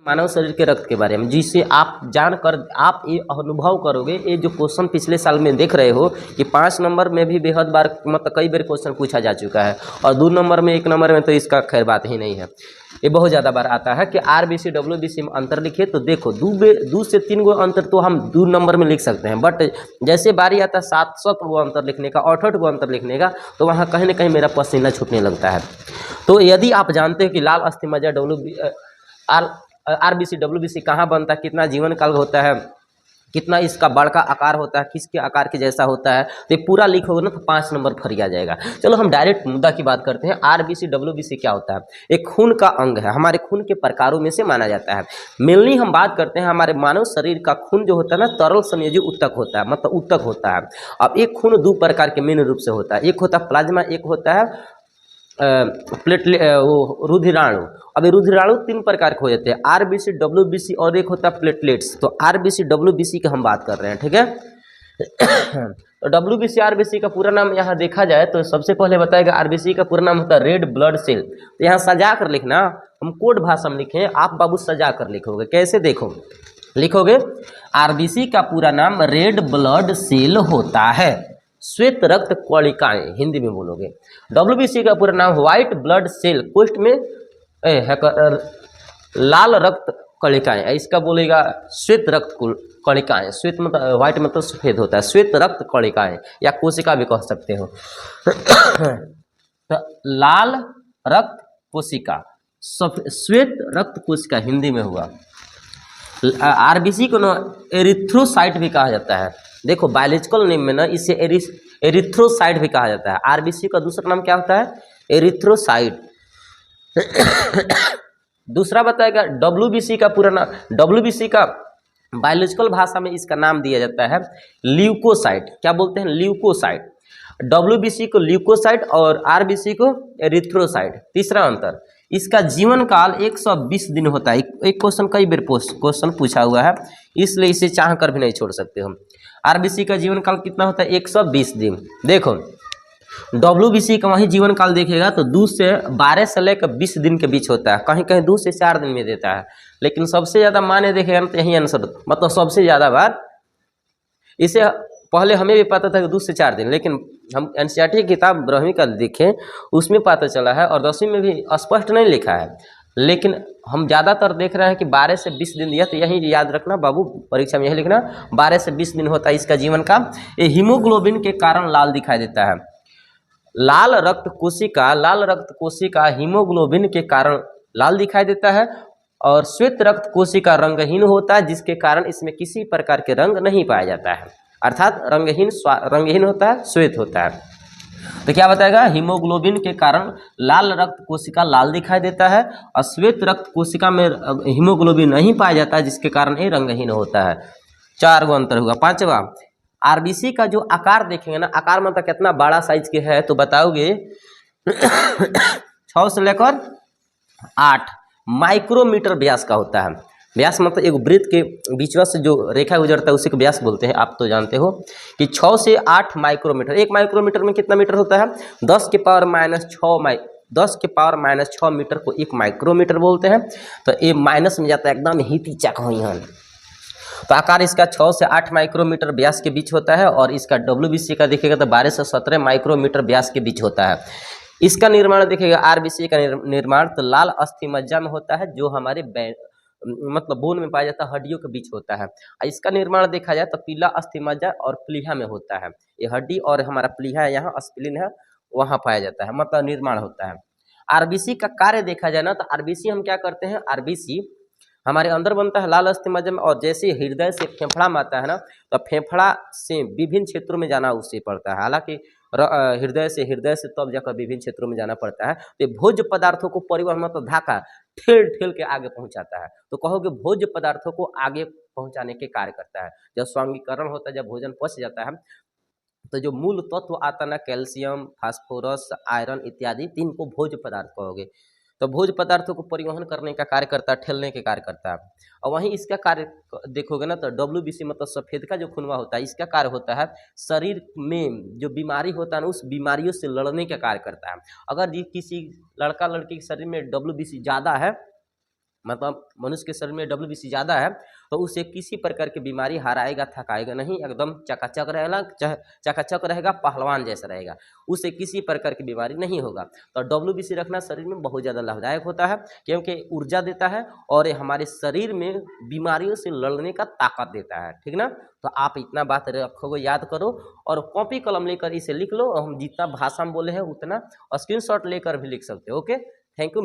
मानव शरीर के रक्त के बारे में, जिसे आप जानकर आप ये अनुभव करोगे। ये जो क्वेश्चन पिछले साल में देख रहे हो कि 5 नंबर में भी बेहद बार मतलब कई बार क्वेश्चन पूछा जा चुका है, और 2 नंबर में 1 नंबर में तो इसका खैर बात ही नहीं है। ये बहुत ज़्यादा बार आता है कि आरबीसी डब्ल्यूबीसी में अंतर लिखिए। तो देखो 2 से 3 गो अंतर तो हम 2 नंबर में लिख सकते हैं, बट जैसे बारी आता है 700 गो अंतर लिखने का, 68 गो अंतर लिखने का, तो वहाँ कहीं ना कहीं मेरा पसीना छूटने लगता है। तो यदि आप जानते हो कि लाल अस्थि मज्जा आरबीसी डब्ल्यूबीसी कहाँ बनता है, कितना जीवन काल होता है, कितना इसका बड़का आकार होता है, किसके आकार के जैसा होता है, तो ये पूरा लिखोगे ना तो 5 नंबर फरिया जाएगा। चलो हम डायरेक्ट मुद्दा की बात करते हैं। आरबीसी डब्ल्यूबीसी क्या होता है? एक खून का अंग है, हमारे खून के प्रकारों में से माना जाता है। मेनली हम बात करते हैं हमारे मानव शरीर का खून जो होता है ना, तरल संयोजी ऊतक होता है, मतलब ऊतक होता है। अब एक खून 2 प्रकार के मेन रूप से होता है, एक होता है प्लाज्मा, एक होता है वो रुधिराणु। अब ये रुधिराणु 3 प्रकार के हो जाते हैं, आरबीसी डब्ल्यूबीसी और एक होता है प्लेटलेट्स। तो आरबीसी डब्ल्यूबीसी की हम बात कर रहे हैं, ठीक है। तो डब्ल्यूबीसी आरबीसी का पूरा नाम यहाँ देखा जाए तो सबसे पहले बताएगा आरबीसी का पूरा नाम होता है रेड ब्लड सेल। तो यहाँ सजा कर लिखना, हम कोड भाषा में लिखें, आप बाबू सजा कर लिखोगे। कैसे देखो लिखोगे? आरबीसी का पूरा नाम रेड ब्लड सेल होता है, श्वेत रक्त कणिकाएं हिंदी में बोलोगे। डब्ल्यूबीसी का पूरा नाम व्हाइट ब्लड सेल, पोस्ट में लाल रक्त कणिकाएं, इसका बोलेगा श्वेत रक्त कणिकाएं। श्वेत मतलब व्हाइट मतलब सफेद होता है, श्वेत रक्त कणिकाएं या कोशिका भी कह सकते हो। तो लाल रक्त कोशिका, श्वेत रक्त कोशिका हिंदी में हुआ। आरबीसी को ना एरिथ्रोसाइट भी कहा जाता है। देखो बायोलॉजिकल नेम में ना इसे एरिथ्रोसाइट भी कहा जाता है। आरबीसी का दूसरा नाम क्या होता है? एरिथ्रोसाइट। दूसरा बताएगा डब्ल्यूबीसी का पूरा नाम, डब्ल्यूबीसी का बायोलॉजिकल भाषा में इसका नाम दिया जाता है ल्यूकोसाइट। क्या बोलते हैं? ल्यूकोसाइट। डब्ल्यूबीसी को ल्यूकोसाइट और आरबीसी को एरिथ्रोसाइट। तीसरा अंतर, इसका जीवन काल 120 दिन होता है। एक क्वेश्चन कई बार क्वेश्चन पूछा हुआ है, इसलिए इसे चाह कर भी नहीं छोड़ सकते हम। आरबीसी का जीवन काल कितना होता है? 120 दिन। देखो डब्ल्यूबीसी का वही जीवन काल देखिएगा तो 12 से लेकर 20 दिन के बीच होता है, कहीं कहीं 2 से 4 दिन में देता है, लेकिन सबसे ज़्यादा माने देखेगा ना तो यही आंसर, मतलब सबसे ज़्यादा बार। इसे पहले हमें भी पता था कि 2 से 4 दिन, लेकिन हम एनसीईआरटी की किताब 12वीं का देखें उसमें पता चला है, और 10वीं में भी स्पष्ट नहीं लिखा है, लेकिन हम ज़्यादातर देख रहे हैं कि 12 से 20 दिन दिया। तो यही याद रखना बाबू, परीक्षा में यही लिखना, 12 से 20 दिन होता है इसका जीवन का। ये हीमोग्लोबिन के कारण लाल दिखाई देता है। लाल रक्त कोशिका हीमोग्लोबिन के कारण लाल दिखाई देता है, और श्वेत रक्त कोशिका रंगहीन होता है, जिसके कारण इसमें किसी प्रकार के रंग नहीं पाया जाता है, अर्थात रंगहीन होता है, श्वेत होता है। तो क्या बताएगा? हीमोग्लोबिन के कारण लाल रक्त कोशिका लाल दिखाई देता है, और श्वेत रक्त कोशिका में हीमोग्लोबिन नहीं पाया जाता है, जिसके कारण ये रंगहीन होता है। 4 गो अंतर होगा। 5वां, आरबीसी का जो आकार देखेंगे ना, आकार मतलब कितना बड़ा साइज के है तो बताओगे 6 से लेकर 8 माइक्रोमीटर व्यास का होता है। व्यास मतलब एक वृत्त के बीच से जो रेखा गुजरता है उसी को व्यास बोलते हैं। आप तो जानते हो कि 6 से 8 माइक्रोमीटर। 1 माइक्रोमीटर में कितना मीटर होता है? 10 के पावर माइनस 6 मीटर को 1 माइक्रोमीटर बोलते हैं। तो ये माइनस में जाता है, एकदम हिती चक हो यहाँ। तो आकार इसका 6 से 8 माइक्रोमीटर व्यास के बीच होता है, और इसका डब्ल्यूबीसी का देखिएगा तो 12 से 17 माइक्रोमीटर व्यास के बीच होता है। इसका निर्माण देखिएगा, आरबीसी का निर्माण तो लाल अस्थि मज्जा में होता है, जो हमारे मतलब बोन में पाया जाता है, हड्डियों के बीच होता है। इसका निर्माण देखा जाए तो पीला अस्थि मज्जा और प्लीहा में होता है। ये हड्डी और हमारा प्लीहा है, यहाँ स्प्लीन है, वहाँ पाया जाता है, मतलब निर्माण होता है। आरबीसी का कार्य देखा जाए ना तो आरबीसी हम क्या करते हैं? आरबीसी हमारे अंदर बनता है लाल अस्थि मज्जा में, और जैसे हृदय से फेफड़ा में आता है ना, तो फेफड़ा से विभिन्न क्षेत्रों में जाना उससे पड़ता है। हालांकि हृदय से तब जाकर विभिन्न क्षेत्रों में जाना पड़ता है। तो भोज्य पदार्थों को परिवहन मतलब धाका ठेल ठेल के आगे पहुंचाता है। तो कहोगे भोज्य पदार्थों को आगे पहुंचाने के कार्य करता है। जब स्वांगीकरण होता है, जब भोजन पच जाता है, तो जो मूल तत्व आता है ना, कैल्शियम, फास्फोरस, आयरन इत्यादि, 3 को भोज्य पदार्थ कहोगे। तो भोज्य पदार्थों को परिवहन करने का कार्य करता है, ठेलने के कार्य करता है। और वहीं इसका कार्य देखोगे ना तो डब्ल्यूबीसी मतलब सफेद का जो खूनवा होता है, इसका कार्य होता है शरीर में जो बीमारी होता है ना, उस बीमारियों से लड़ने का कार्य करता है। अगर किसी लड़का लड़की के शरीर में डब्ल्यूबीसी ज़्यादा है मतलब मनुष्य के शरीर में WBC ज़्यादा है तो उसे किसी प्रकार की बीमारी हराएगा थकाएगा नहीं, एकदम चकाचक रहेगा, चकाचक रहेगा, पहलवान जैसा रहेगा, उसे किसी प्रकार की बीमारी नहीं होगा। तो WBC रखना शरीर में बहुत ज़्यादा लाभदायक होता है क्योंकि ऊर्जा देता है और ये हमारे शरीर में बीमारियों से लड़ने का ताकत देता है, ठीक ना। तो आप इतना बात रखोगे, याद करो और कॉपी कलम लेकर इसे लिख लो। हम जितना भाषा में बोले हैं उतना स्क्रीनशॉट लेकर भी लिख सकते हो। Okay, thank you.